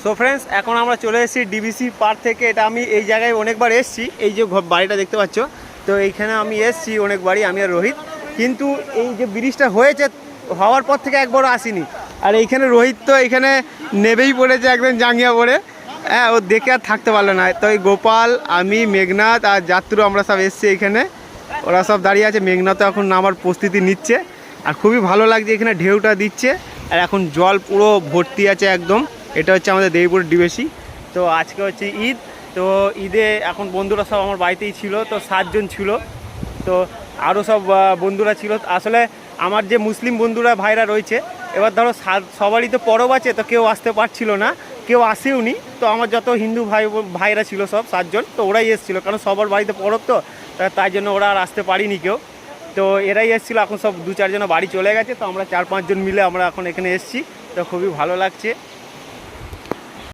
So friends, এখন আমরা চলে এসেছি ডিবিসি পার্ক থেকে। এটা আমি এই জায়গায় অনেকবার এসেছি, এই যে বাড়িটা দেখতে পাচ্ছ, তো এইখানে আমি এসেছি অনেকবারই, আমি আর রোহিত। কিন্তু এই যে ব্রিজটা হয়েছে, হওয়ার পর থেকে একবারও আসিনি। আর এইখানে রোহিত তো এখানে নেবেই পড়েছে একদম জাঙ্গিয়া পরে, হ্যাঁ, ও দেখে আর থাকতে পারলো না। তো এই গোপাল, আমি, মেঘনাথ আর যাত্রু আমরা সব এসেছি এইখানে, ওরা সব দাঁড়িয়ে আছে। মেঘনাথও এখন নামার প্রস্তুতি নিচ্ছে। আর খুবই ভালো লাগছে, এখানে ঢেউটা দিচ্ছে আর এখন জল পুরো ভর্তি আছে একদম। এটা হচ্ছে আমাদের দেবীপুরের ডিবিসি। তো আজকে হচ্ছে ঈদ, তো ঈদে এখন বন্ধুরা সব আমার বাড়িতেই ছিল, তো 7 জন ছিল। তো আরও সব বন্ধুরা ছিল। আসলে আমার যে মুসলিম বন্ধুরা ভাইরা রয়েছে, এবার ধরো সবারই তো পরব আছে, তো কেউ আসতে পারছিল না, কেউ আসেও নি। তো আমার যত হিন্দু ভাইরা ছিল সব 7 জন, তো ওরাই এসেছিলো, কারণ সবার বাড়িতে পরব, তো তাই জন্য ওরা আর আসতে পারিনি কেউ। তো এরাই এসেছিলো। এখন সব 2-4 জন বাড়ি চলে গেছে, তো আমরা 4-5 জন মিলে আমরা এখন এখানে এসেছি। তো খুবই ভালো লাগছে।